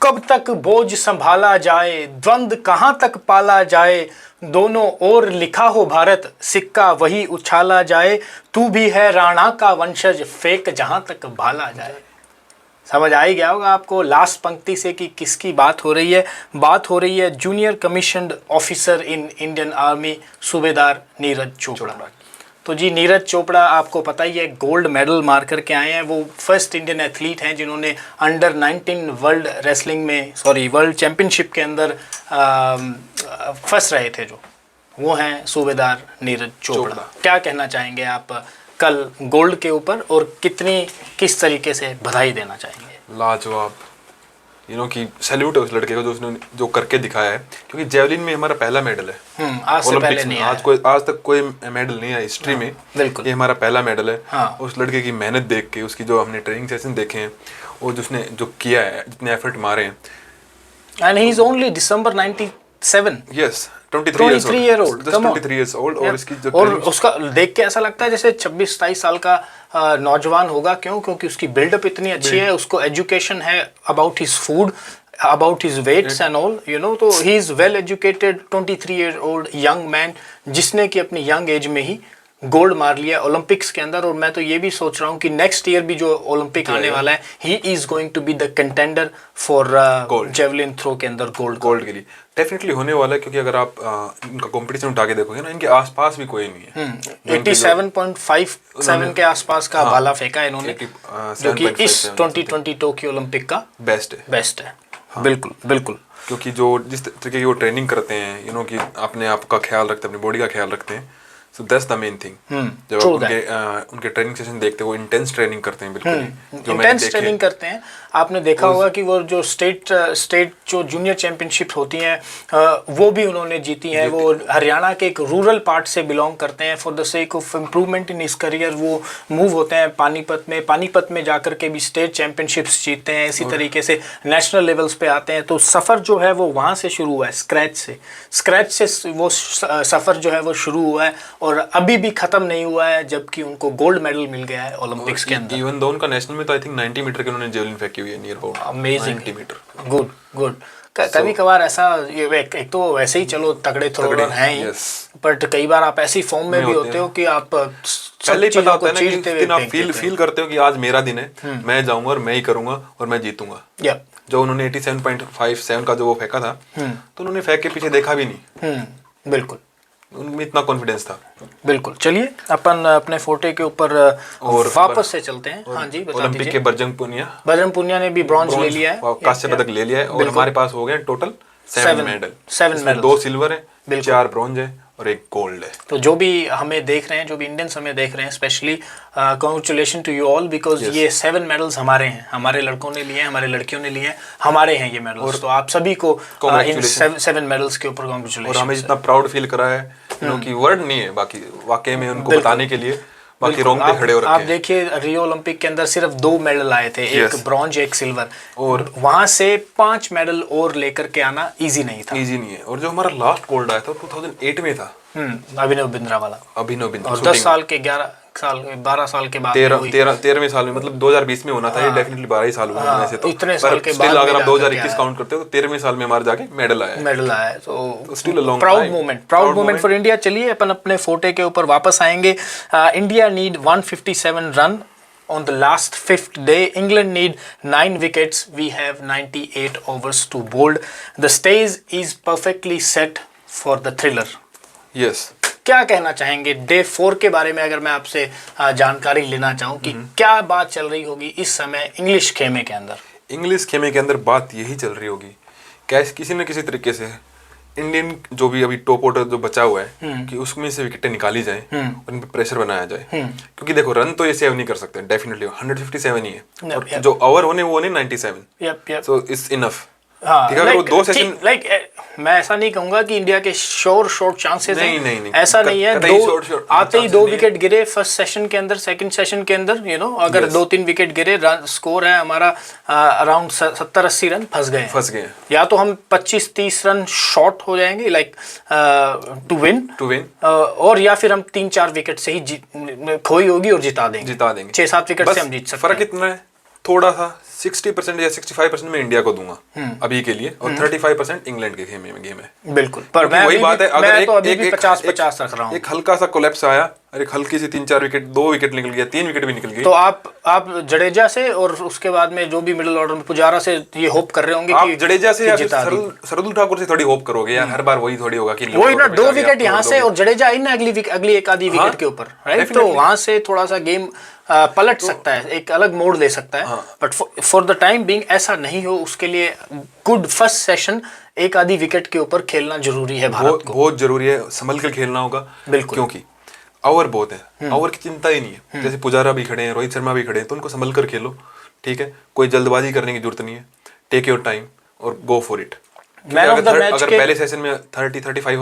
कब तक बोझ संभाला जाए, द्वंद कहाँ तक पाला जाए, दोनों ओर लिखा हो भारत, सिक्का वही उछाला जाए, तू भी है राणा का वंशज, फेंक जहाँ तक भाला जाए। समझ आ ही गया होगा आपको लास्ट पंक्ति से कि किसकी बात हो रही है। बात हो रही है junior commissioned officer in Indian army सूबेदार नीरज चोपड़ा। तो जी नीरज चोपड़ा आपको पता ही है गोल्ड मेडल मार करके आए हैं। वो फर्स्ट इंडियन एथलीट हैं जिन्होंने अंडर 19 वर्ल्ड चैम्पियनशिप के अंदर फर्स्ट रहे थे, जो वो हैं सूबेदार नीरज चोपड़ा। क्या कहना चाहेंगे आप कल गोल्ड के ऊपर और किस तरीके से बधाई देना चाहेंगे? लाजवाब, कि सैल्यूट है उस लड़के को जो उसने जो करके दिखाया है, क्योंकि जेवलिन में हमारा पहला मेडल है। आज से पहले नहीं आज तक कोई मेडल नहीं है हिस्ट्री में। बिल्कुल, ये हमारा पहला मेडल है। हाँ। उस लड़के की मेहनत देख के, उसकी जो हमने ट्रेनिंग सेशन देखे हैं और जिसने जो किया है, जितने एफर्ट मारे हैं, and he is only December 97। Yes, 23 year old, just 23 years old। और इसकी जो और उसका देख के ऐसा लगता है जैसे 26-27 साल का नौजवान होगा। क्योंकि उसकी बिल्डअप इतनी अच्छी है, उसको एजुकेशन है about his food, about his weights and all, तो he is well educated 23 year old young man, जिसने कि अपनी यंग एज में ही गोल्ड मार लिया ओलंपिक्स के अंदर। और मैं तो ये भी सोच रहा हूँ कि नेक्स्ट ईयर भी जो ओलंपिक आने वाला है, he is going to be the contender for javelin throw के अंदर गोल्ड के लिए डेफिनेटली होने वाला है। क्योंकि अगर आप इनका कंपटीशन उठा के देखोगे ना, इनके आसपास भी कोई नहीं है। 87.57 के आसपास का भाला फेंका इन्होंने, जो कि इस 2020 टोक्यो ओलंपिक का बेस्ट है। बिल्कुल बिल्कुल, क्योंकि जो जिस तरीके की वो ट्रेनिंग करते हैं, कि अपने आप का ख्याल रखते हैं, अपनी बॉडी का ख्याल रखते हैं, so that's the main thing. जब आप उनके ट्रेनिंग सेशन देखते हैं, वो इंटेंस ट्रेनिंग करते हैं। बिल्कुल इंटेंस ट्रेनिंग करते हैं। आपने देखा होगा कि वो जो स्टेट जो जूनियर चैंपियनशिप होती हैं वो भी उन्होंने जीती हैं। वो हरियाणा के एक रूरल पार्ट से बिलोंग करते हैं। For the sake of improvement in his career वो मूव होते हैं पानीपत में जाकर के भी स्टेट चैंपियनशिप्स जीतते हैं। इसी तरीके से नेशनल लेवल्स पे आते हैं। तो सफ़र जो है वो वहाँ से शुरू हुआ है, स्क्रैच से वो सफ़र जो है वो शुरू हुआ है और अभी भी ख़त्म नहीं हुआ है, जबकि उनको गोल्ड मेडल मिल गया है ओलंपिक्स के अंदर। इवन दो उनका नेशनल में तो आई थिंक 90 मीटर के उन्होंने जेवलिन फेंकी हुई है, near about amazing 90 metre. Good. कभी कभार ऐसा, एक तो वैसे ही चलो तगड़े थ्रोअर हैं ही, बट कई बार आप ऐसी फॉर्म में भी होते हो कि आप पहले ही पता होता है ना कि उस दिन आप फील करते हो कि आज मेरा दिन है, मैं जाऊंगा और मैं ही करूंगा और मैं जीतूंगा। जो उन्होंने 87.57 का जो वो फेंका था, तो उन्होंने फेंक के पीछे देखा भी नहीं। बिल्कुल, उनमें इतना कॉन्फिडेंस था। बिल्कुल। चलिए अपन अपने फोटे के ऊपर और वापस से चलते हैं। हाँ जी, ओलंपिक के बजरंग पुनिया ने भी ब्रॉन्ज ले लिया है, कांस्य पदक ले लिया है। और हमारे पास हो गए टोटल 7 मेडल। 2 सिल्वर है, 4 ब्रॉन्ज है और 1 गोल्ड है। तो जो भी हमें देख रहे हैं, जो भी इंडियंस हमें देख रहे हैं, specially congratulation to you all, because ये 7 मेडल्स हमारे हैं, हमारे लड़कों ने लिए हैं, हमारे लड़कियों ने लिए हैं, हमारे हैं ये मेडल्स। तो आप सभी को इन 7 मेडल्स के ऊपर कांग्रेचुलेशन। और हमें जितना प्राउड फील करा है, कि वर्ड नहीं है बाकी वाकई में उनको बताने के लिए, बाकी रोंगटे खड़े हो रखे हैं। आप देखिए रियो ओलंपिक के अंदर सिर्फ 2 मेडल आए थे, एक ब्रॉन्ज एक सिल्वर, और वहां से 5 मेडल और लेकर के आना इजी नहीं है। और जो हमारा लास्ट गोल्ड आया था 2008 में था, अभिनव बिंद्रा वाला। और 10 साल के 12 साल के बाद 13वें साल में, मतलब 2020 में होना था। ये डेफिनेटली 12 ही साल हुए वैसे तो, इतने साल के बाद अगर आप 2021 काउंट करते हो तो 13वें साल में हमारे जाके मेडल आया है। तो still a long proud moment for India. चलिए अपन अपने फोटे के ऊपर वापस आएंगे। India need 157 run on the last 5th day. England need 9 wickets. We have 98 overs to bowl. The stage is perfectly set for the thriller. Yes. क्या कहना चाहेंगे डे 4 के बारे में? अगर मैं आपसे जानकारी लेना चाहूँ कि क्या बात चल रही होगी इस समय इंग्लिश खेमे के अंदर बात यही चल रही होगी, कैसे किसी न किसी तरीके से इंडियन जो भी अभी टॉप ऑर्डर जो बचा हुआ है कि उसमें से विकेटें निकाली जाए और इन पर प्रेशर बनाया जाए। क्योंकि देखो रन तो ये सेव नहीं कर सकते, डेफिनेटली 157 ही है, और जो ओवर होने वो 97, सो इट्स इनफ। ठीक है, अगर वो 2 सेशन, मैं ऐसा नहीं कहूंगा कि इंडिया के शॉर्ट चांसेस हैं, नहीं, ऐसा नहीं है। आते ही 2 विकेट गिरे फर्स्ट सेशन के अंदर, सेकंड सेशन के अंदर, अगर 2-3 विकेट गिरे, स्कोर है हमारा अराउंड 70-80 रन, फंस गए। या तो हम 25-30 रन शॉर्ट हो जाएंगे लाइक टू विन, और या फिर हम 3-4 विकेट से ही खोई होगी और जिता देंगे। 6-7 विकेट से हम जीत सकते हैं। फर्क इतना है थोड़ा सा 60% या 65% मैं इंडिया को दूंगा अभी के लिए, और 35% इंग्लैंड के गेम है। बिल्कुल, पर मैं वही बात है, अगर तो अभी भी 50-50 रख रहा हूँ। एक हल्का सा कोलैप्स आया, अरे हल्की सी 3-4 विकेट, 2 विकेट निकल गया, 3 विकेट भी निकल गई, तो आप जडेजा से और उसके बाद में जो भी मिडिल ऑर्डर में पुजारा से ये होप कर रहे होंगे आप कि जडेजा से या फिर जिता दें। सरदुल ठाकुर से थोड़ी होप करोगे यार, हर बार वही थोड़ी होगा कि वही ना, 2 विकेट यहाँ से और जडेजा इन अगली एक आधी विकेट के ऊपर, राइट, तो वहां से थोड़ा सा गेम पलट सकता है, एक अलग मोड़ ले सकता है, but for the time being ऐसा नहीं हो, उसके लिए गुड फर्स्ट सेशन एक आधी विकेट के ऊपर खेलना जरूरी है भारत को, बहुत जरूरी है, संभल कर खेलना होगा। बिल्कुल, क्योंकि ओवर बहुत है, ओवर की चिंता ही नहीं है, जैसे पुजारा भी खड़े हैं, रोहित शर्मा भी खड़े हैं, तो उनको संभल कर खेलो, ठीक है, कोई जल्दबाजी करने की जरूरत नहीं है, टेक योर टाइम और go for it. Man of the match अगर पहले सेशन में 30-35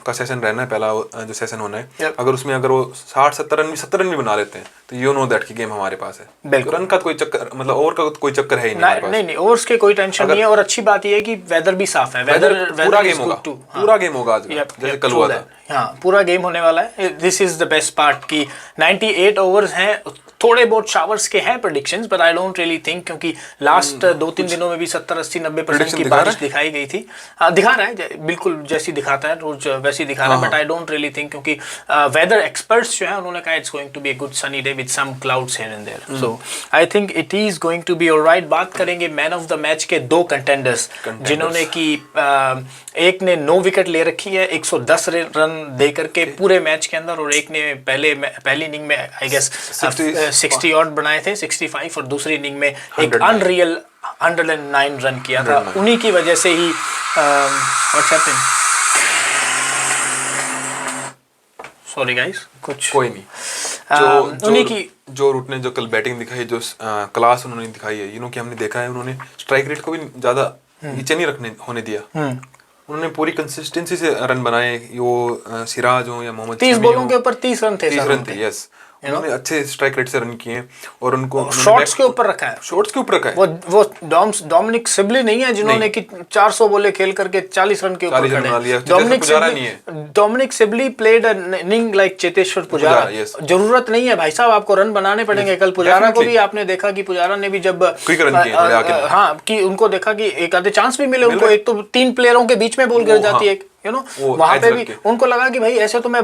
का सेशन रहना है, पहला जो सेशन होना है, अगर उसमें अगर वो 60-70 रन भी बना लेते हैं, तो यू नो दैट की गेम हमारे पास है। तो रन का कोई चक्कर, मतलब ओवर का कोई चक्कर है ही नहीं हमारे पास। नहीं, ओवर्स के कोई टेंशन नहीं है, और अच्छी बात ये है कि वेदर भी साफ है, वेदर पूरा गेम होगा, पूरा गेम होगा आज, जैसे कल हुआ था। हाँ, पूरा गेम होने वाला है। This is the best part की 98 ओवर्स हैं, थोड़े बहुत शावर्स के हैं predictions, but I don't really think, क्योंकि लास्ट 2-3 दिनों में भी 70-80-90% की बारिश दिखाई गई थी। दिखा रहा है बिल्कुल, जैसी दिखाता है रोज वैसी दिखा रहा है, but I don't really think, क्योंकि वेदर एक्सपर्ट्स जो है उन्होंने कहा it's going to be a good sunny day with some clouds here and there, so I think it is going to be alright. बात करेंगे मैन ऑफ द मैच के 2 contenders, जिन्होंने की एक ने 9 विकेट ले रखी है 110 रन दे करके पूरे मैच के अंदर, और एक ने पहली इनिंग में आई गेस 60 ऑड बनाए थे, 65, और दूसरी इनिंग में एक अनरियल 109 रन किया था। उन्हीं की वजह से ही व्हाट्स हैपेंड, सॉरी गाइस, कुछ कोई नहीं, उन्हीं की जो रूट ने जो कल बैटिंग दिखाई, जो क्लास उन्होंने दिखाई है, कि हमने देखा है, उन्होंने स्ट्राइक रेट को भी ज्यादा नीचे नहीं होने दिया, उन्होंने पूरी कंसिस्टेंसी से रन बनाए, वो सिराज हो या मोहम्मद 30 बॉलों के ऊपर 30 रन थे, 30 रन थे, यस, उन्होंने अच्छे स्ट्राइक रेट से रन किए, और उनको शॉट्स के ऊपर रखा है, शॉट्स के ऊपर रखा है। वो डोमिनिक सिबली नहीं है जिन्होंने कि 400 बॉले खेल करके 40 रन के ऊपर खड़े। Dominic Sibley played an inning like Cheteshwar Pujara. जरूरत नहीं है भाई साहब, आपको रन बनाने पड़ेंगे। कल पुजारा को भी आपने देखा कि पुजारा ने भी जब हाँ कि उनको देखा कि एक आधे चांस भी मिले उनको, एक तो 3 प्लेयरों के बीच में बॉल गिर जाती है, वहां पे भी उनको लगा कि भाई ऐसे तो मैं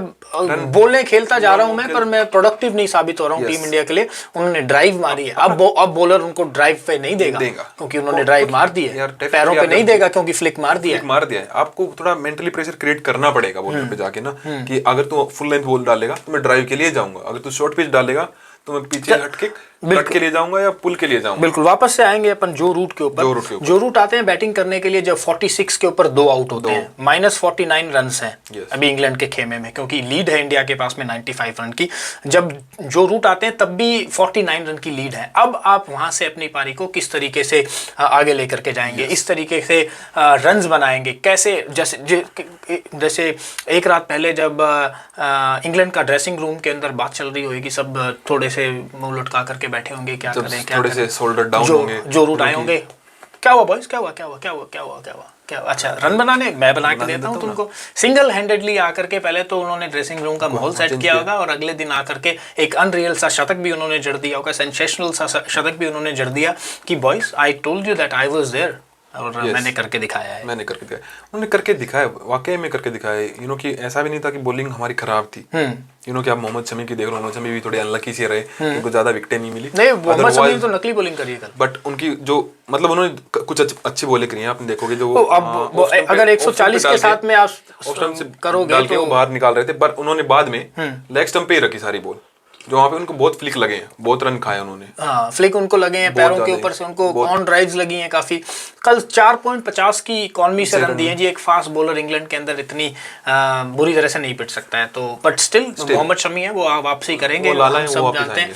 बॉलें खेलता जा रहा हूं मैं, पर मैं प्रोडक्टिव नहीं साबित हो रहा हूं टीम इंडिया के लिए। उन्होंने ड्राइव मारी है, अब बॉलर उनको ड्राइव पे नहीं देगा क्योंकि उन्होंने ड्राइव मार दी है, पैरों पे नहीं देगा क्योंकि फ्लिक मार दिया है। आपको थोड़ा मेंटली प्रेशर क्रिएट करना पड़ेगा बॉलर पे जाके ना, कि अगर तू फुल लेंथ बॉल डालेगा तो मैं ड्राइव के लिए जाऊंगा, अगर तू शॉर्ट पिच डालेगा तो मैं पीछे हटके कट के लिए जाऊंगा या पुल के लिए जाऊंगा। बिल्कुल, वापस से आएंगे अपन जो रूट के ऊपर। जो रूट आते हैं बैटिंग करने के लिए जब 46 के ऊपर 2 आउट होते हैं, -49 रन हैं अभी इंग्लैंड के खेमे में, क्योंकि लीड है इंडिया के पास में 95 रन की। जब जो रूट आते हैं तब भी 49 रन की लीड है। अब आप वहां से अपनी पारी को किस तरीके से आगे लेकर के जाएंगे, इस तरीके से रन्स बनाएंगे कैसे। जैसे एक रात पहले जब इंग्लैंड का ड्रेसिंग रूम के अंदर बात चल रही होगी, सब थोड़े से मुंह लटका करके बैठे होंगे, क्या करें क्या थोड़े से शोल्डर डाउन होंगे, जो रूट आए होंगे, क्या हुआ बॉयज, क्या हुआ, अच्छा रन बनाने मैं बना के देता हूँ तुमको। सिंगल हैंडेडली आकर के पहले तो उन्होंने ड्रेसिंग रूम का माहौल सेट किया होगा, और अगले दिन आकर के एक अनरियल सा शतक भी उन्होंने जड़ दिया होगा, सेंसेशनल सा शतक भी उन्होंने जड़ दिया कि boys I told you that I was there, और मैंने करके दिखाया है। उन्होंने करके दिखाया, वाकई में करके दिखाया। कि ऐसा भी नहीं था कि बॉलिंग हमारी खराब थी। कि आप मोहम्मद शमी की देख लो, मोहम्मद शमी भी थोड़े अनलकी से रहे, उनको ज्यादा विकेटें नहीं मिली। नहीं, मोहम्मद शमी ने तो नकली बॉलिंग करी है कल, बट उनकी जो मतलब उन्होंने कुछ अच्छी बॉलिंग करी है, आप देखोगे जो अब अगर 140 के साथ में आप करोगे तो बाहर निकाल रहे थे, पर उन्होंने बाद में लेग स्टंप पे ही रखी सारी बॉल, जो वहाँ पे उनको बहुत फ्लिक लगे हैं, बहुत रन खाए उन्होंने। हाँ, फ्लिक उनको लगे हैं, पैरों के ऊपर से उनको ऑन ड्राइव्स लगी हैं काफी। कल 4.50 की इकॉनमी से रन दिए जी। एक फास्ट बॉलर इंग्लैंड के अंदर इतनी बुरी तरह से नहीं पिट सकता है, तो बट स्टिल मोहम्मद शमी है, वो वापसी करेंगे, हम सब जानते हैं।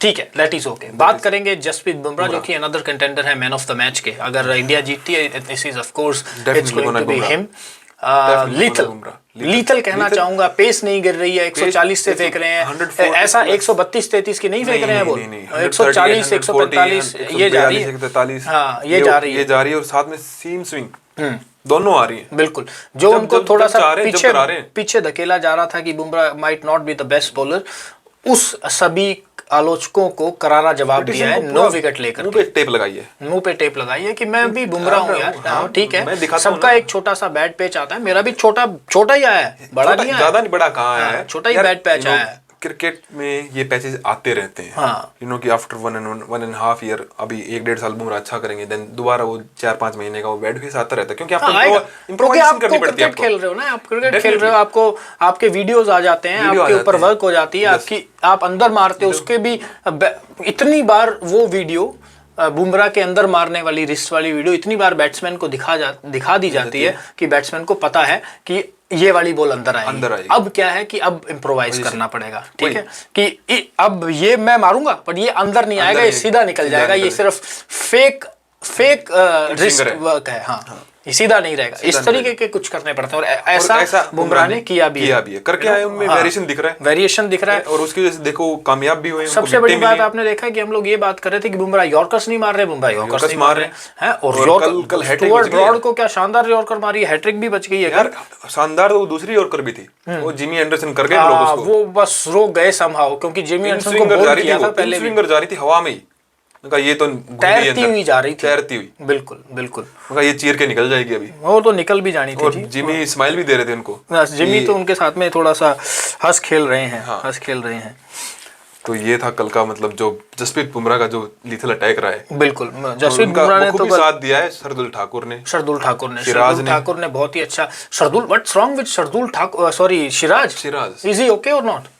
ठीक है, दैट इज ओके। बात करेंगे जसप्रीत बुमराह, जो कि अनदर कंटेंडर है मैन ऑफ द मैच के। अगर इंडिया जीतती है, this is of course it's going to be him. Lethal कहना चाहूंगा, पेस नहीं गिर रही है, 140 से फेंक रहे हैं, ऐसा 132-33 की नहीं फेंक रहे हैं, वो 140 145 ये जा रही है। हाँ, ये जा रही है, और साथ में सीम स्विंग दोनों आ रही है। बिल्कुल, जो उनको थोड़ा सा पीछे धकेला जा रहा था कि Bumrah might not be the best bowler, उस सभी आलोचकों को करारा जवाब दिया है, को 9 विकेट लेकर। मुंह पे टेप लगाई है, मुंह पे टेप लगाई है कि मैं भी बुमराह हूँ यार। हाँ ठीक मैं है, दिखाता हूँ सबका ना। एक छोटा सा बैड पैच आता है, मेरा भी छोटा छोटा ही आया है, बड़ा नहीं आया, ज्यादा नहीं, बड़ा कहाँ आया है, छोटा ही यार, बैड पैच आया है। क्रिकेट में ये पैचेस आते रहते हैं। हाँ। यू नो कि आफ्टर 1.5 ईयर, अभी 1-1.5 साल बुमराह अच्छा करेंगे, देन दोबारा वो 4-5 महीने का वो बैड फेस आता रहता है, क्योंकि आपको इम्प्रोवाइजेशन करनी पड़ती है। क्रिकेट खेल रहे हो ना आप, क्रिकेट खेल रहे हो, आपको आपके वीडियोस आ जाते हैं, आपके ऊपर वर्क हो जाती है, आपकी आप अंदर मारते हो उसके भी इतनी बार वो वीडियो बुमराह के अंदर मारने वाली रिस्ट वाली वीडियो इतनी बार बैट्समैन को दिखा दी जाती है कि बैट्समैन को पता है कि ये वाली बॉल अंदर आएगी। अब क्या है कि अब इम्प्रोवाइज करना पड़ेगा, ठीक है, कि अब ये मैं मारूंगा पर ये अंदर नहीं आएगा, ये सीधा निकल जाएगा, ये सिर्फ फेक रिस्ट वर्क है। हाँ, ये सीधा नहीं रहेगा, इस तरीके के कुछ करने पड़ते हैं, और ऐसा बुमराह ने किया भी है। करके आए, उनमें वेरिएशन दिख रहा है, वेरिएशन दिख रहा है, और उसकी वजह से देखो कामयाब भी हुए। सबसे बड़ी बात आपने देखा कि हम लोग ये बात कर रहे थे कि बुमराह यॉर्कर्स नहीं मार रहे, बुमराह यॉर्कर्स नहीं मार रहे हैं, और कल स्टुअर्ट ब्रॉड को क्या शानदार यॉर्कर मारी, हैट्रिक भी बच गई है यार, शानदार। तो दूसरी यॉर्कर भी थी, वो जिमी एंडरसन कर गए लोग उसको, वो बस रोक गए समहाउ, क्योंकि जिमी एंडरसन को बोल किया था पहले, स्विंगर जा रही थी हवा में ही, ये तो तैरती हुई जा रही थी, तैरती हुई, बिल्कुल बिल्कुल, ये चीर के निकल जाएगी अभी, वो तो निकल भी जानी थी। जिमी स्माइल भी दे रहे थे उनको, जिमी तो उनके साथ में थोड़ा सा हंस खेल रहे हैं, हंस खेल रहे हैं। तो ये था कल का, मतलब जो जसप्रीत बुमराह का जो लीथल अटैक रहा है। बिल्कुल, जसप्रीत बुमराह ने तो साथ दिया है, शार्दुल ठाकुर ने ठाकुर ने बहुत ही अच्छा। Shardul, what's wrong with Shardul Thakur, sorry Siraj, is he okay और नॉट?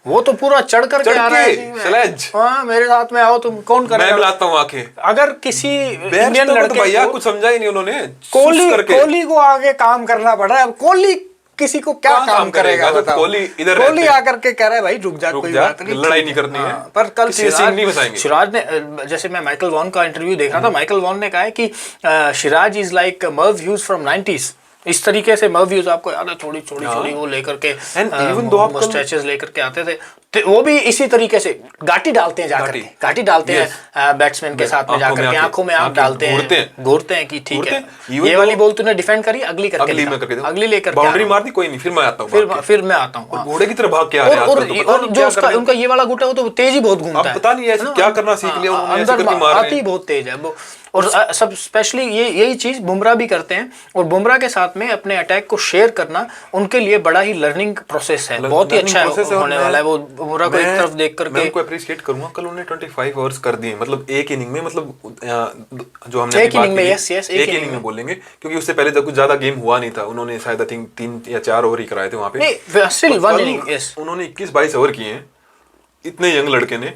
वो तो पूरा चढ़ करके आ रहा है, हाँ मेरे साथ में आओ, तुम कौन करेगा, मैं मिलाता हूँ आंखें। अगर किसी इंडियन लड़के को भैया कुछ समझा ही नहीं उन्होंने, कोहली को आगे काम करना पड़ रहा है, अब कोहली किसी को क्या काम करेगा, तो कोहली आकर के कह रहा है भाई रुक जा, कोई बात नहीं, लड़ाई नहीं करनी है। पर कल सिराज ने, जैसे मैं माइकल वॉन का इंटरव्यू देख रहा था, माइकल वॉन ने कहा है कि Siraj is like Merv huge from 90s, इस तरीके से मर्व ह्यूज आपको याद है, छोटी छोटी वो लेकर के मुस्टैचेस लेकर के आते थे, तो वो भी इसी तरीके से घाटी डालते हैं, जाकर के घाटी डालते हैं बैट्समैन के साथ में जाकर के, आंखों में आंख डालते हैं, घूरते हैं कि ठीक है ये वाली बॉल तूने डिफेंड करी, अगली करके अगली लेकर बाउंड्री मार दी, कोई नहीं, फिर मैं आता हूँ, फिर मैं आता हूँ, घोड़े की तरह भाग के आ रहे हैं। और जो उसका उनका ये वाला गुट है वो तो तेज ही बहुत घूमता है, पता नहीं ऐसे क्या करना सीख लिया उन्होंने, अंदर आती ही बहुत तेज है वो। और सब स्पेशली यही चीज बुमराह भी करते हैं, और बुमराह के साथ में अपने अटैक को शेयर करना उनके लिए बड़ा ही लर्निंग प्रोसेस है, बहुत ही अच्छा होने वाला है। वो बुमराह को एक तरफ देख करके मैं उनको अप्रिशिएट करूंगा, कल उन्होंने 25 ओवर्स कर दिए, मतलब एक इनिंग में, मतलब जो हमने एक इनिंग में, यस एक इनिंग में बोलेंगे, क्योंकि उससे पहले जब कुछ ज्यादा गेम हुआ नहीं था, उन्होंने शायद 3 या 4 ओवर ही कराए थे वहां पे, उन्होंने 21-22 ओवर किए हैं, इतने यंग लड़के ने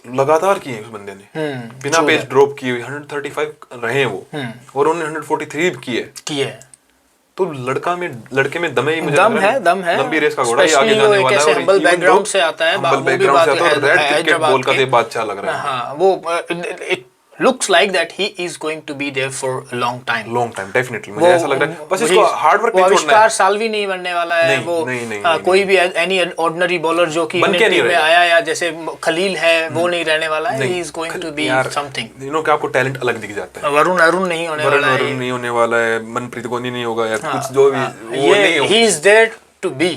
लगातार किए उस बंदे ने, बिना पेस ड्रॉप किए 135 रहे हैं वो, और उन्होंने 143 किए। तो लड़के में दम है, मुझे दम है, लंबी रेस का घोड़ा ही आगे जाने वाला है, और हम्बल बैकग्राउंड से आता है, रेड क्रिकेट बॉल का देव अच्छा लग रहा है। हाँ, वो looks like that he is going to be there for a long time definitely, मुझे ऐसा लग रहा है, बस इसको हार्ड वर्क नहीं छोड़ना है। आविष्कार साल्वी नहीं बनने वाला है, वो कोई भी एनी ऑर्डिनरी बॉलर जो कि टीम में आया, या जैसे खलील है, वो नहीं रहने वाला है, he is going to be something, you know कि आपको टैलेंट अलग दिख जाता है। वरुण नहीं होने वाला है, मनप्रीत गोनी नहीं होगा, या कुछ जो भी वो नहीं होगा, he is there to be,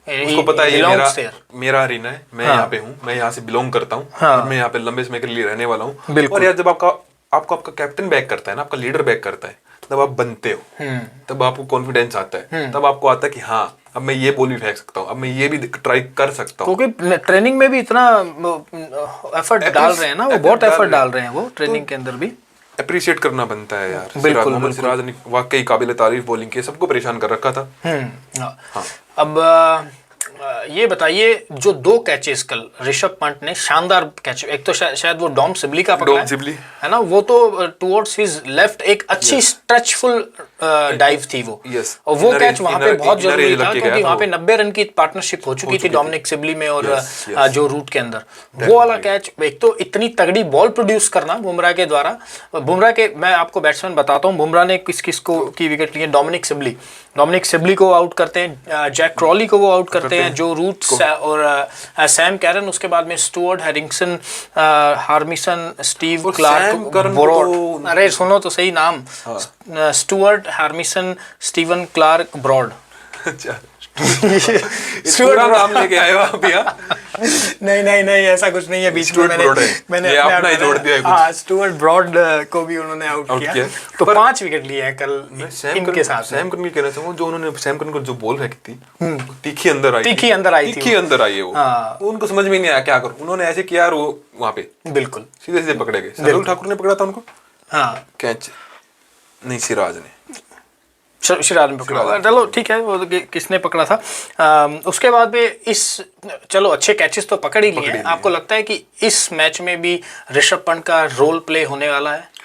उसको पता है ये मेरा अरीना है, मैं यहाँ पे हूँ, मैं यहाँ से बिलोंग करता हूँ, और मैं यहाँ पे लंबे समय के लिए रहने वाला हूँ। और यार जब आपको आपका कैप्टन बैक करता है ना, आपका लीडर बैक करता है, तब आप बनते हो, तब आपको कॉन्फिडेंस आता है, तब आपको आता है कि हाँ अब मैं ये बॉल भी फेंक सकता हूँ, अब मैं ये भी ट्राई कर सकता हूँ, क्योंकि ट्रेनिंग में भी इतना एफर्ट डाल रहे हैं ना, वो बहुत एफर्ट डाल रहे हैं वो ट्रेनिंग के अंदर भी। अप्रिशिएट करना बनता है यार। मोहम्मद सिराज ने वाकई काबिल तारीफ बॉलिंग की, सबको परेशान कर रखा था। हाँ। अब ये बताइए, जो 2 कैचेस कल ऋषभ पंत ने शानदार कैच, एक तो शायद वो डॉम सिबली का पकड़ा है ना, वो तो टुवर्ड्स हिज लेफ्ट एक अच्छी स्ट्रेचफुल डाइव थी वो, और वो कैच वहां पे बहुत जरूरी था, क्योंकि वहां पे 90 रन की पार्टनरशिप हो चुकी थी डोमिनिक सिबली में और जो रूट के अंदर, वो वाला कैच, एक तो इतनी तगड़ी बॉल प्रोड्यूस करना बुमराह के द्वारा। बुमराह के मैं आपको बैट्समैन बताता हूँ, बुमराह ने किस को की विकेट ली है, डोमिनिक सिबली को आउट करते हैं, जैक क्रॉली को वो आउट करते हैं, जो रूट और सैम कैरन, उसके बाद में स्टुअर्ट, हैरिंगसन, हार्मिसन, स्टीव क्लार्क, ब्रॉड, अरे सुनो तो सही नाम, Stuart, Harmison, Steven Clarke, Broad, पूरा नाम लेके आए हो आप यहाँ। नहीं नहीं नहीं, ऐसा कुछ नहीं है। बीच में स्टुअर्ट ब्रॉड है। मैंने ये अपने अपना ही आप- जोड़ दिया है कुछ। हाँ, स्टुअर्ट ब्रॉड को भी उन्होंने आउट आउट किया। किया। तो पर- 5 विकेट लिए हैं कल इनके साथ में। सैम करन की कहना चाहूँ, जो उन्होंने सैम करन को जो बॉल फेंकी थी, तीखी अंदर आई तीखी अंदर आई थी तीखी वो। अंदर आई है वो। हाँ। उनको समझ में नहीं आया क्या करूं, उन्होंने ऐसे किया और वो वहां पे बिल्कुल। सीधे सीधे पकड़े गए। सरोज ठाकुर ने पकड़ा था उनको, हाँ, कैच नहीं, सिराज ने। शिराज में पकड़ा होगा। चलो ठीक है, वो किसने पकड़ा था। उसके बाद में चलो अच्छे कैचेस तो पकड़ ही लिए हैं। आपको लगता है कि इस मैच में भी ऋषभ पंत का रोल प्ले होने वाला है?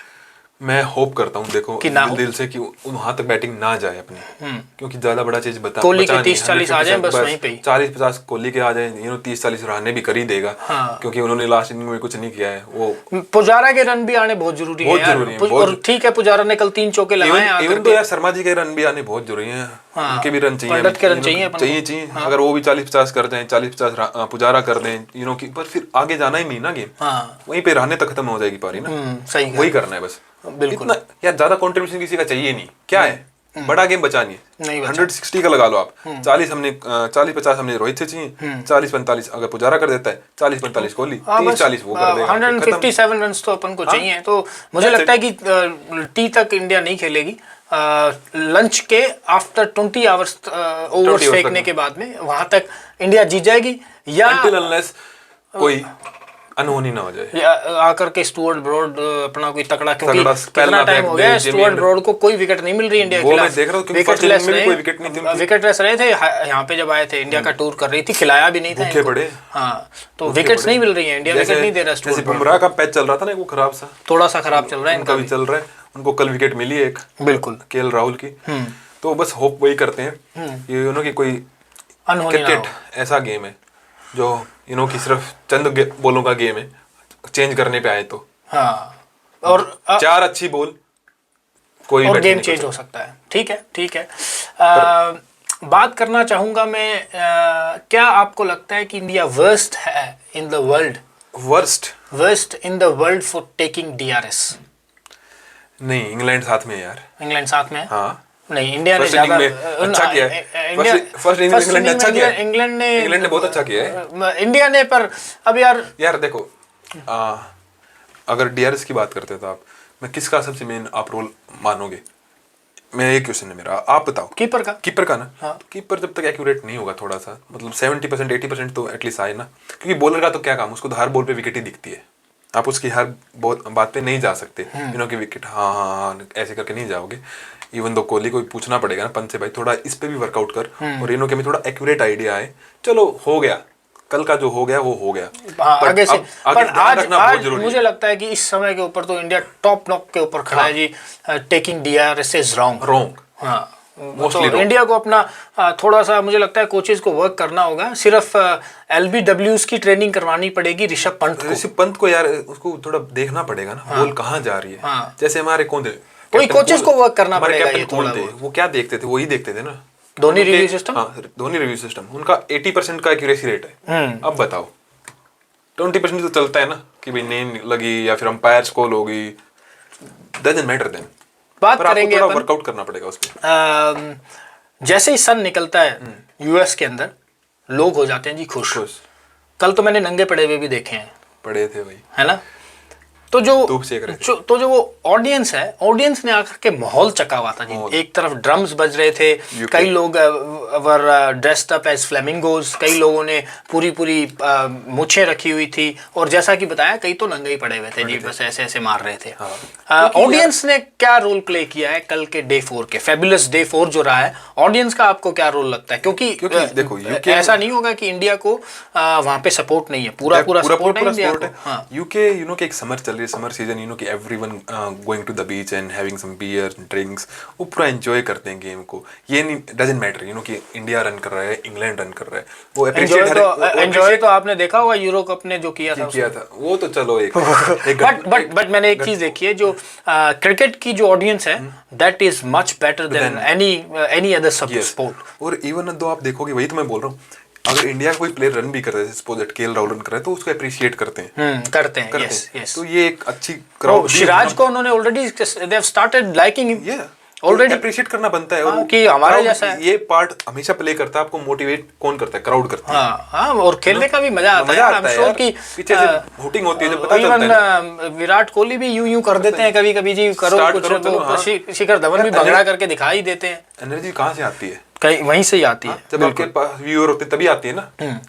मैं होप करता हूँ, देखो कि ना हो। दिल से कि वहां तक बैटिंग ना जाए अपनी, क्योंकि ज्यादा बड़ा चीज कोहली के 30-40 आ जाए बस वहीं पे ही। 40-50 कोहली के आ जाए, 30-40 रन भी कर ही देगा। हाँ। क्योंकि उन्होंने लास्ट इनिंग में कुछ नहीं किया है वो। पुजारा के रन भी आने बहुत जरूरी बहुत है यार। जरूरी है, बहुत और ठीक है, पुजारा ने कल 3 चौके लगाए आकर इवन तो यार शर्मा जी के रन भी आने बहुत जरूरी हैं। हाँ, उनके भी रन चाहिए, पंडित के रन चाहिए अपन को। चाहिए। अगर वो भी 40-50 कर दें, 40-50 पुजारा कर दें, की पर फिर आगे जाना ही नहीं ना गेम। हाँ, वहीं पे रहने तक खत्म हो जाएगी पारी ना। सही वही करना है बस। बिल्कुल। इतना यार ज्यादा कंट्रीब्यूशन किसी का चाहिए नहीं। क्या है, बड़ा गेम बचा नहीं नहीं है। बचा। 160 का लगा लो आप। 40-50 हमने रोहित से चाहिए, 40-45 अगर पुजारा कर देता है, 40-45 कोहली, 30-40 वो कर देगा। 157 रन तो अपन को चाहिए। तो मुझे लगता है कि टी तक इंडिया नहीं खेलेगी। लंच के आफ्टर 20 आवर्स ओवर्स फेंकने के बाद में वहां तक इंडिया जीत जाएगी, या Until unless कोई अनहोनी ना हो जाए, या आकर के स्टुअर्ट ब्रॉड अपना कोई तगड़ा, क्योंकि तगड़ा कितना पहला टाइम हो बैक गया दे, स्टुअर्ट जमीन- ब्रॉड को कोई विकेट नहीं मिल रही इंडिया के वो मैं खिलाफ। देख रहा हूँ, क्योंकि first inning में भी कोई विकेट नहीं थी उनकी। विकेट लेस रहे थे यहाँ पे जब आए थे। इंडिया का टूर कर रही थी, खिलाया भी नहीं था भूखे इनको। पड़े। हाँ, तो विकेट्स नहीं मिल रही है, इंडिया विकेट नहीं दे रहा। जैसे स्टुअर्ट बुमराह का पैच चल रहा था ना, वो खराब सा, थोड़ा सा खराब चल रहा है उनका इनका भी चल रहा है। उनको कल विकेट मिली है एक, बिल्कुल। केएल राहुल की। तो बस होप वही करते हैं ये की कोई अनहोनी ना हो। क्रिकेट ऐसा गेम है जो की सिर्फ चंद बॉलों का गेम है, चेंज करने पे आए तो। हाँ, और 4 अच्छी बॉल कोई और बैटिंग गेम नहीं चेंज कर हो सकता है। ठीक है, ठीक है। बात करना चाहूंगा मैं, क्या आपको लगता है कि इंडिया वर्स्ट है इन द वर्ल्ड, सकता। Worst in the world for taking DRS? नहीं, इंग्लैंड साथ में है यार। इंग्लैंड साथ में है? हाँ, नहीं, इंडिया ने फर्स्ट इनिंग ज्यादा में अच्छा किया है। फर्स्ट इनिंग में इंग्लैंड ने अच्छा किया है। इंग्लैंड ने बहुत अच्छा किया है। इंडिया ने, पर अब यार देखो, अगर DRS की बात करते हो तो आप, मैं किसका सबसे मेन आप रोल मानोगे? मैं एक क्वेश्चन है मेरा, आप बताओ। कीपर का। कीपर का ना। हाँ। कीपर जब तक एक्यूरेट नहीं होगा, थोड़ा सा मतलब 70% 80% तो एटलीस्ट आए ना, क्योंकि बॉलर का तो क्या काम, उसको तो हर बॉल पे विकेट ही दिखती है। आप उसकी हर बात पे नहीं जा सकते, की विकेट हाँ ऐसे करके नहीं जाओगे। इवन दो कोहली को पूछना पड़ेगा ना पंत से, भाई थोड़ा इस पे भी वर्कआउट कर, और इनों के में थोड़ा एक्यूरेट आइडिया आए। चलो हो गया, कल का जो हो गया वो हो गया। हाँ, आगे से। पर आज मुझे मुझे लगता है कि इस समय के ऊपर तो इंडिया टॉप नॉक के ऊपर खड़ा है जी। Taking DRS is wrong. हाँ, तो इंडिया को अपना थोड़ा सा, मुझे लगता है कोचेस को वर्क करना होगा। सिर्फ LBWs की ट्रेनिंग करवानी पड़ेगी ऋषभ पंत को यार, उसको थोड़ा देखना पड़ेगा ना, बॉल कहाँ जा रही है। हाँ। जैसे हमारे कौन थे, कोई कोचेस को वर्क करना पड़ेगा। ये कौन थे, वो क्या देखते थे, वही देखते थे ना। Dhoni review system. हाँ, धोनी रिव्यू सिस्टम, उनका 80% का एक्यूरेसी रेट है। अब बताओ 20% तो चलता है ना कि भाई नहीं लगी या फिर अंपायर कॉल होगी, डजंट मैटर देन। बात करेंगे अपन, वर्कआउट करना पड़ेगा उस पे। जैसे ही सन निकलता है US के अंदर, लोग हो जाते हैं जी खुश। कल तो मैंने नंगे पड़े हुए भी देखे हैं। पड़े थे भाई, है ना। तो जो वो ऑडियंस है, ऑडियंस ने आकर के माहौल चका हुआ था जी। एक तरफ ड्रम्स बज रहे थे, कई लोग were dressed up as flamingos, कई लोगों ने पूरी मूछें रखी हुई थी, और जैसा कि बताया कई तो नंगे ही पड़े हुए थे जी, बस ऐसे ऐसे मार रहे थे। ऑडियंस ने क्या रोल प्ले किया है कल के डे 4 के, फेबुलस डे 4 जो रहा है, ऑडियंस का आपको क्या रोल लगता है? क्योंकि देखो ऐसा नहीं होगा कि इंडिया को वहां पे सपोर्ट नहीं है, पूरा सपोर्ट है इंडिया को। यूके के एक समर चल रही है, समर सीजन, कि everyone going to the beach and having some beer drinks, वो पूरा एंजॉय करते हैं गेम को। ये नहीं, डजंट मैटर कि इंडिया रन कर रहा है, इंग्लैंड रन कर रहा है, वो एंजॉय तो आपने देखा होगा यूरो कप ने जो किया था वो तो चलो एक बट मैंने एक चीज देखी है, जो क्रिकेट की जो ऑडियंस है, that is much better than any other sport. और इवन दो आप देखोगे, वही तो मैं बोल रहा हूँ, अगर इंडिया का कोई प्लेयर रन भी कर रहा है, suppose that KL Rahul run कर रहा है, तो उसको अप्रिशिएट करते हैं। यस। तो ये एक अच्छी क्राउड, सिराज को उन्होंने already they have started liking him. Already appreciate करना बनता है। और कि हमारे crowd जैसा है। ये पार्ट हमेशा प्ले करता है। आपको मोटिवेट कौन करता है? क्राउड करता है। हाँ हाँ, और खेलने का भी मजा आता है। I'm sure यार। कि पीछे से हूटिंग होती है जब पता इवन चलता है। विराट कोहली भी यूं कर देते हैं कभी कभी जी, करो Start कुछ करो, चलो, वो हाँ। शिखर धवन भी भगड़ा करके दिखाई देते हैं। एनर्जी कहाँ से आती है? कहीं वहीं से ही आती है। जब आपके पास व्यूअर होते हैं तभी आती है ना,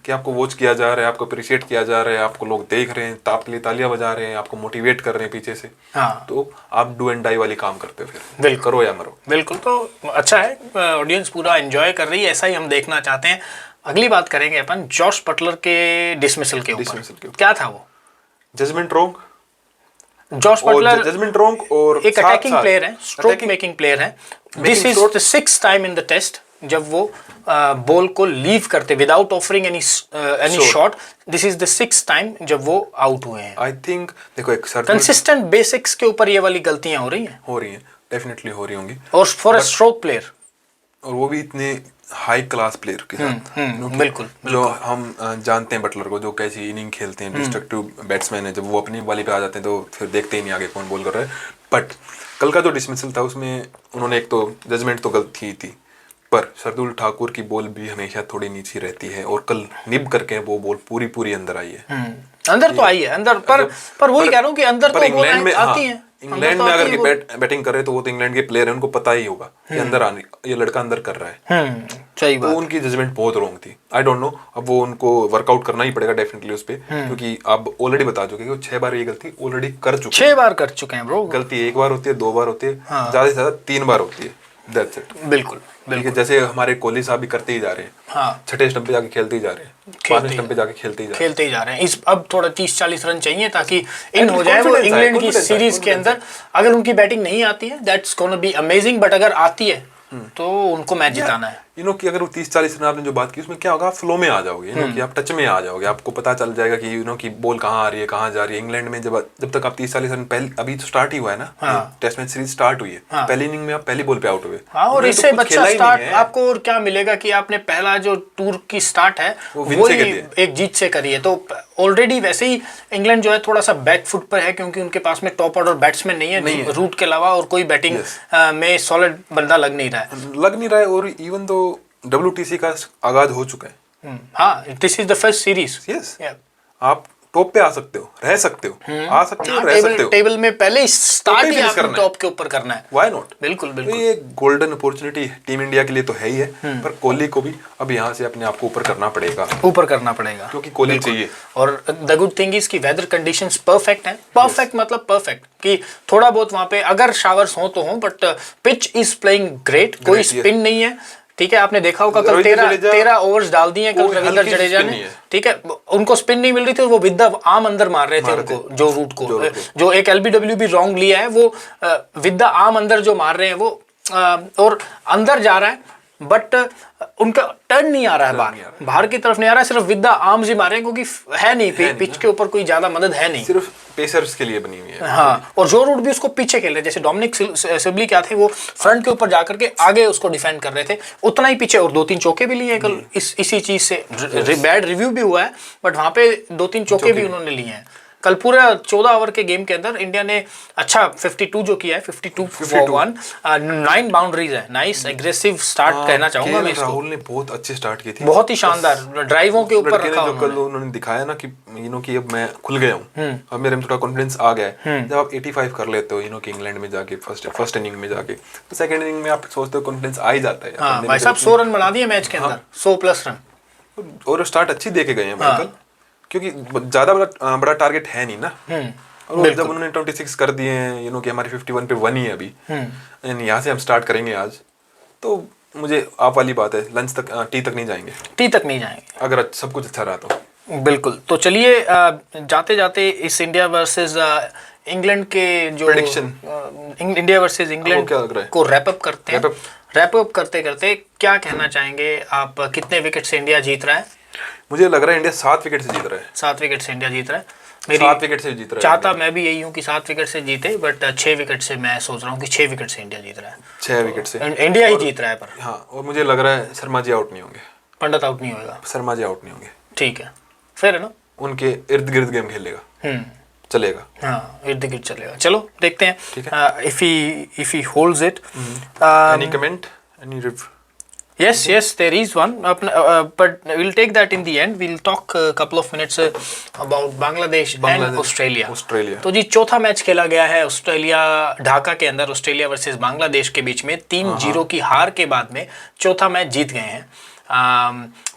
कि आपको वॉच किया जा रहा है, आपको अप्रिशिएट किया जा रहा है, आपको लोग देख रहे हैं, आपके लिए तालियां बजा रहे हैं, आपको मोटिवेट कर रहे हैं पीछे से। हाँ, तो आप डू एंड डाई वाली काम करते हो फिर। बिल्कुल। करो या मरो। बिल्कुल, तो अच्छा है, ऑडियंस पूरा एंजॉय कर रही है, ऐसा ही हम देखना चाहते हैं। अगली बात करेंगे अपन जॉश बटलर के डिसमिसल के ऊपर। क्या था वो? Judgement wrong. Jos Buttler judgement wrong और एक अटैकिंग प्लेयर है, स्ट्रोक मेकिंग प्लेयर है। This is the 6th time in the test जब वो बॉल को लीव करते without offering any shot. This is the 6th time जब वो आउट हुए हैं। आई थिंक देखो एक कंसिस्टेंट बेसिक्स के ऊपर ये वाली गलतियां हो रही हैं, डेफिनेटली हो रही होंगी। और फॉर अ स्ट्रोक प्लेयर, और वो भी इतने हाई क्लास प्लेयर के साथ। बिल्कुल। जो हम जानते हैं बटलर को, जो कैसी इनिंग खेलते हैं, डिस्ट्रक्टिव बैट्समैन है। जब वो अपनी वाली पे आ जाते हैं तो फिर देखते ही नहीं आगे कौन बॉल कर रहा है। बट कल का जो डिसमिसल था उसमें उन्होंने एक तो जजमेंट तो गलत ही थी, पर शार्दुल ठाकुर की बॉल भी हमेशा थोड़ी नीचे रहती है, और कल निब करके वो बॉल पूरी अंदर आई है। अंदर तो आई है अंदर, पर वही कह रहा हूँ कि अंदर तो इंग्लैंड में आती है। इंग्लैंड में अगर बैटिंग कर रहे तो वो तो इंग्लैंड के प्लेयर है, उनको पता ही होगा कि अंदर आने, ये लड़का अंदर कर रहा है। सही बात। तो उनकी जजमेंट बहुत रॉन्ग थी। आई डोंट नो, अब वो उनको वर्कआउट करना ही पड़ेगा डेफिनेटली उस पे, क्योंकि आप ऑलरेडी बता चुके हो 6 बार ये गलती ऑलरेडी कर चुके 6 बार कर चुके हैं ब्रो। गलती 1 बार होती है, 2 बार होती है, ज्यादा से ज्यादा 3 बार होती है। That's it. बिल्कुल ठीक है, जैसे हमारे कोहली साहब भी करते ही जा रहे हैं। हाँ, 6ठे स्टंप पे जाके खेलते ही जा रहे हैं, 5वें स्टंप पे जाके खेलते ही जा रहे हैं। इस अब थोड़ा 30-40 रन चाहिए ताकि इन हो जाए वो इंग्लैंड की सीरीज के अंदर। अगर उनकी बैटिंग नहीं आती है that's gonna be amazing, but अगर आती है तो उनको मैच जिताना है। कि अगर वो 30-40 रन आपने जो बात की उसमें क्या होगा, आप फ्लो में आ जाओगे, कि आप टच में आ जाओगे, आपको पता चल जाएगा कि कि बॉल कहाँ आ रही है, कहाँ जा रही है। इंग्लैंड में जब तक आप 30-40 रन पहले, अभी तो स्टार्ट ही हुआ है ना, टेस्ट मैच सीरीज स्टार्ट हुई है, पहली इनिंग में आप पहली बॉल पे आउट हुए। हाँ, और इससे बच्चा स्टार्ट आपको और क्या मिलेगा कि आपने पहला जो टूर की स्टार्ट है वो एक जीत से करी है। तो ऑलरेडी वैसे ही इंग्लैंड जो है थोड़ा सा बैक फुट पर है, क्योंकि उनके पास में टॉप ऑर्डर बैट्समैन नहीं है, रूट के अलावा और कोई बैटिंग में सॉलिड बंदा लग नहीं रहा है। और इवन तो WTC का आगाज हो चुका है। हाँ, this is the first series. Yes, आप टॉप पे आ सकते हो, रह सकते हो, आ सकते हो, रह सकते हो। टेबल में पहले स्टार्ट ही आपको टॉप के ऊपर करना है। Why not? बिल्कुल। तो ये गोल्डन अपॉर्चुनिटी टीम इंडिया के लिए तो है ही है, पर कोहली को भी अब यहाँ से अपने आप को ऊपर करना पड़ेगा, क्योंकि कोहली चाहिए। और द गुड थिंग इज कि वेदर कंडीशंस परफेक्ट हैं। परफेक्ट मतलब परफेक्ट, कि थोड़ा बहुत वहाँ पे अगर शावर्स हो तो हो, but pitch is playing great, कोई स्पिन नहीं है। ठीक है, आपने देखा होगा कल 13 ओवर्स डाल दिए कल रविंद्र जडेजा ने। ठीक है, उनको स्पिन नहीं मिल रही थी, वो विद द आर्म अंदर मार रहे थे उनको, जो रूट को जो एक LBW भी रॉन्ग लिया है, वो विद द आर्म अंदर जो मार रहे हैं वो और अंदर जा रहा है, बट उनका टर्न नहीं आ रहा है, बाहर की तरफ नहीं आ रहा है, सिर्फ विद द आर्म्स ही मार रहे हैं, क्योंकि है नहीं पिच के ऊपर कोई ज्यादा मदद है नहीं, सिर्फ पेसर्स के लिए बनी हुई है। हाँ, और जो रूट भी उसको पीछे खेल रहे थे, जैसे डोमिनिक सिबली क्या थे, वो फ्रंट के ऊपर जाकर के आगे उसको डिफेंड कर रहे थे, उतना ही पीछे, और 2-3 चौके भी लिए कल इसी चीज से। बैड रिव्यू भी हुआ है, बट वहां पे 2-3 चौके भी उन्होंने लिए हैं। कल पूरा 14 ओवर के गेम के अंदर इंडिया ने अच्छा 52 जो किया है, 52 for 1, 9 बाउंड्रीज है। नाइस एग्रेसिव स्टार्ट कहना चाहूंगा मैं इसको। राहुल ने बहुत अच्छी स्टार्ट की थी, बहुत ही शानदार ड्राइवों के ऊपर रखा जो कल उन्होंने दिखाया ना कि कि अब मैं खुल गया हूँ, अब मेरे में थोड़ा कॉन्फिडेंस आ गया है। जब आप 85 कर लेते हो कि इंग्लैंड में जाके फर्स्ट इनिंग में जाके, तो सेकंड इनिंग में आप सोचते हो कॉन्फिडेंस आ ही जाता है। हाँ भाई साहब, 100 रन बना दिए मैच के अंदर, 100+ रन, और स्टार्ट अच्छी दे के गए हैं भाई कल, क्योंकि ज्यादा बड़ा टारगेट है नहीं ना। और जब उन्होंने 26 कर दिए हैं, कि हमारे 51 पे 1 ही है अभी, यहाँ से हम स्टार्ट करेंगे आज, तो मुझे आप वाली बात है, लंच तक टी तक नहीं जाएंगे अगर सब कुछ अच्छा रहा तो। बिल्कुल। तो चलिए जाते जाते इस इंडिया वर्सेस इंग्लैंड के जो प्रेडिक्शन, इंडिया वर्सेस इंग्लैंड को रैप अप करते हैं। रैप अप करते करते क्या कहना चाहेंगे आप, कितने विकेट से इंडिया जीत रहा है? मुझे लग रहा है इंडिया 7 विकेट से जीत रहा है। 7 विकेट से इंडिया जीत रहा है। 7 विकेट से जीत रहा है। चाहता मैं भी यही हूँ कि 7 विकेट से जीते, बट 6 विकेट से मैं सोच रहा हूँ कि 6 विकेट से इंडिया जीत रहा है। 6 विकेट से इंडिया ही जीत रहा है। पर हाँ, और मुझे लग रहा है शर्मा जी आउट नहीं होंगे, पंडित आउट नहीं होगा, शर्मा जी आउट नहीं होंगे। ठीक है, फिर है ना, उनके इर्द गिर्द गेम खेलेगा, चलेगा। हाँ, इर्द गिर्द चलेगा। चलो देखते हैं। ठीक if he holds it. Any comment, any review? Yes, there is one. But we'll take that in the end. We'll talk a couple of minutes about Bangladesh and Australia. तो जी चौथा मैच खेला गया है ऑस्ट्रेलिया ढाका के अंदर, Australia versus Bangladesh के बीच में 3-0 की हार के बाद में चौथा मैच जीत गए हैं।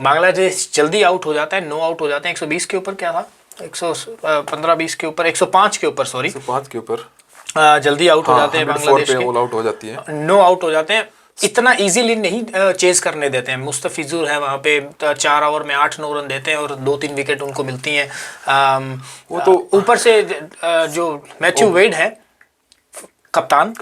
बांग्लादेश जल्दी आउट हो जाता है, नो आउट हो जाते हैं 120 के ऊपर, क्या था 115-20 के ऊपर, 105 के ऊपर, सॉरी 105 के ऊपर जल्दी आउट हो जाते हैं बांग्लादेश के, ऑल आउट हो जाती है, नो आउट हो जाते हैं। इतना इजीली नहीं चेज करने देते हैं। मुस्तफिजुर है वहाँ पे, 4 ओवर में 8-9 रन देते हैं और 2-3 विकेट उनको मिलती हैं। वो तो ऊपर से जो मैथ्यू वेड है कप्तान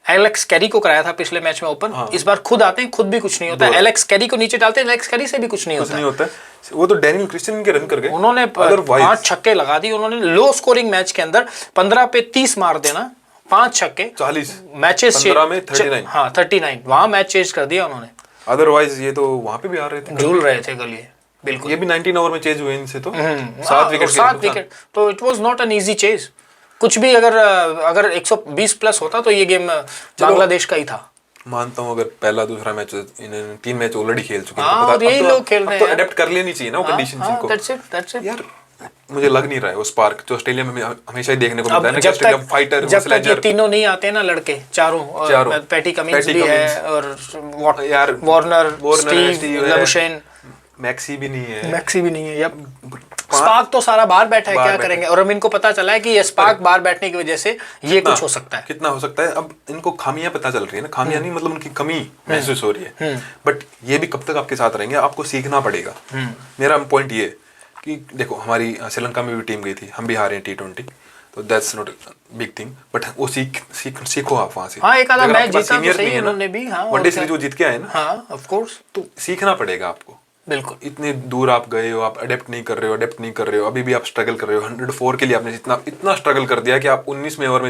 एलेक्स कैरी को कराया था पिछले मैच में ओपन। हाँ। इस बार खुद आते हैं, खुद भी कुछ नहीं होता है। एलेक्स कैरी को नीचे डालते हैं, एलेक्स कैरी से भी कुछ नहीं होता है। वो तो डैनियल क्रिश्चियन के रन कर गए। उन्होंने 5 छक्के लगा दी उन्होंने। लो स्कोरिंग मैच के अंदर 15 पे 30 मार देना, 5 छक्के, 40 मैचेस 15 में 39। हाँ 39 वहां मैच चेंज कर दिया उन्होंने। अदरवाइज ये तो वहां पे भी आ रहे थे, झूल रहे थे कल ये, बिल्कुल। ये भी 19 ओवर में चेज हुए इनसे तो 7 विकेट, तो it was not an easy chase. कुछ भी अगर 120 प्लस होता तो ये गेम बांग्लादेश का ही था। मानता हूँ अगर पहला दूसरा मैच इन्होंने 3 मैच ऑलरेडी खेल चुके हैं, और यही लोग खेल रहे हैं, तो अडेप्ट कर लेनी चाहिए ना वो कंडीशंस इनको। दैट्स इट यार। मुझे लग नहीं रहा है वो स्पार्क जो ऑस्ट्रेलिया में हमेशा ही देखने को मिलता है ना, ऑस्ट्रेलिया फाइटर, जब तक ये तीनों नहीं आते ना लड़के चारों पैटी कमिंस भी है और यार वार्नर, स्टीव लबुशेन, मैक्सी भी नहीं है यार। स्पार्क तो सारा बाहर बैठा है, क्या करेंगे। और अब इनको पता चला है कि ये स्पार्क बाहर बैठने की वजह से ये कुछ हो सकता है। कितना हो सकता है। अब इनको खामियां पता चल रही है ना, खामियां नहीं मतलब उनकी कमी महसूस हो रही है। बट ये भी कब तक आपके साथ रहेंगे, आपको सीखना पड़ेगा। मेरा पॉइंट ये कि देखो हमारी श्रीलंका में भी टीम गई थी, हम भी हारे हैं T20, तो that's not big thing, but वो सीखो आप वहां से। हाँ, एक आधा मैच जीता तो सही उन्होंने भी। हाँ, वनडे सीरीज वो जीत के आए ना। हाँ, ऑफ कोर्स। तो सीखना पड़ेगा आपको, बिल्कुल। इतने दूर आप गए हो, आप अडेप्ट नहीं कर रहे हो, अभी भी आप स्ट्रगल कर रहे हो। 104 के लिए आपने इतना स्ट्रगल कर दिया कि आप 19 ओवर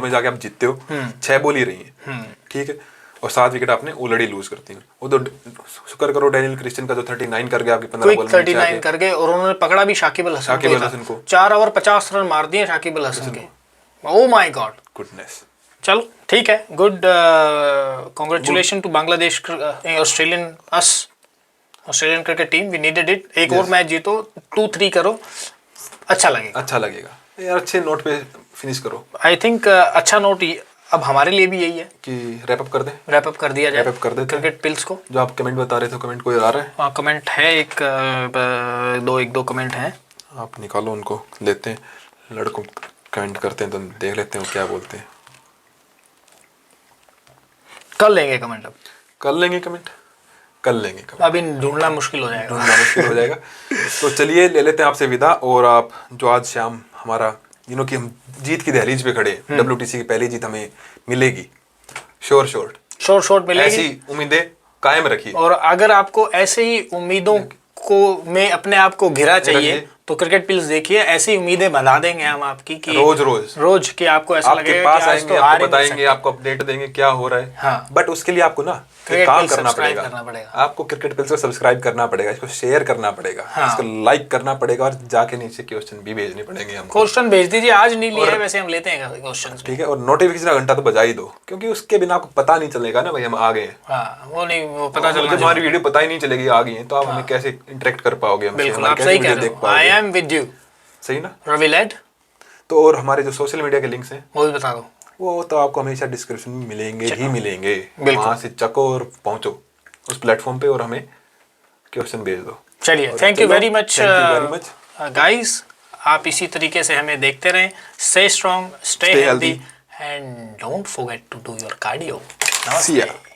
में जाके आप जीतते हो। 6 बॉल ही रही है, ठीक है, और 7 विकेट आपने ऑलरेडी लूज करती है। वो तो शुक्र करो डैनियल क्रिश्चियन का जो 39 कर गया आपके 15 बॉल में 39 कर गए, और उन्होंने पकड़ा भी शाकिब अल हसन को। 4 ओवर 50 रन मार दिए शाकिब अल हसन के। Oh my god, goodness. चलो ठीक है, good. Congratulation to Bangladesh, Australian cricket team, we needed it. एक और मैच जीतो, 2-3 करो, अच्छा लगेगा यार। अच्छे नोट पे फिनिश करो। आई थिंक अच्छा नोट अब हमारे लिए भी यही है कि रैप अप कर दिया जाए क्रिकेट पिल्स को। जो आप कमेंट बता रहे थे, कमेंट कोई आ रहा है? हाँ, कमेंट है, एक दो कमेंट हैं, आप निकालो, उनको लेते हैं। लड़कों कमेंट करते हैं तो देख लेते हैं वो क्या बोलते हैं। कर लेंगे कमेंट, अब कर लेंगे कमेंट। अभी ढूंढना मुश्किल हो जाएगा। तो चलिए ले लेते हैं आपसे विदा। और आप जो आज शाम हमारा कि हम जीत की दहलीज पे खड़े, WTC की पहली जीत हमें मिलेगी, शोर मिलेगी, ऐसी उम्मीदें कायम रखिए। और अगर आपको ऐसे ही उम्मीदों को में अपने आप को घिरा चाहिए तो क्रिकेट पिल्स देखिए, ऐसी उम्मीदें बना देंगे हम आपकी कि रोज कि आपको ऐसा लगेगा पास आएंगे, आपको बताएंगे, आपको अपडेट देंगे क्या हो रहा है। हाँ। बट उसके लिए आपको ना काम करना पड़ेगा। आपको क्रिकेट पिल्स को सब्सक्राइब करना पड़ेगा, इसको शेयर करना पड़ेगा, इसको लाइक करना पड़ेगा, और जाके नीचे क्वेश्चन भी भेजने पड़ेंगे हमको। क्वेश्चन भेज दीजिए, आज नहीं लिया है वैसे, हम लेते हैं क्वेश्चन, ठीक है। और नोटिफिकेशन का घंटा तो बजा ही दो, क्योंकि उसके बिना आपको पता नहीं चलेगा ना भाई हम आ गए हैं। वो पता चलेगा, हमारी वीडियो पता ही नहीं चलेगी आ गई है, तो आप हमें कैसे इंटरेक्ट कर पाओगे हमसे? बिल्कुल, आप सही कह रहे हो। आई एम विद यू, सही ना रविलेड। तो और हमारे जो सोशल मीडिया के लिंक्स हैं वो भी बता दो, वो तो आपको हमेशा डिस्क्रिप्शन में मिलेंगे। वहां से चको और पहुंचो उस प्लेटफॉर्म पे और हमें क्वेश्चन भेज दो। चलिए, thank you very much guys. आप इसी तरीके से हमें देखते रहें। Stay strong, stay healthy, and don't forget to do your cardio. नमस्ते।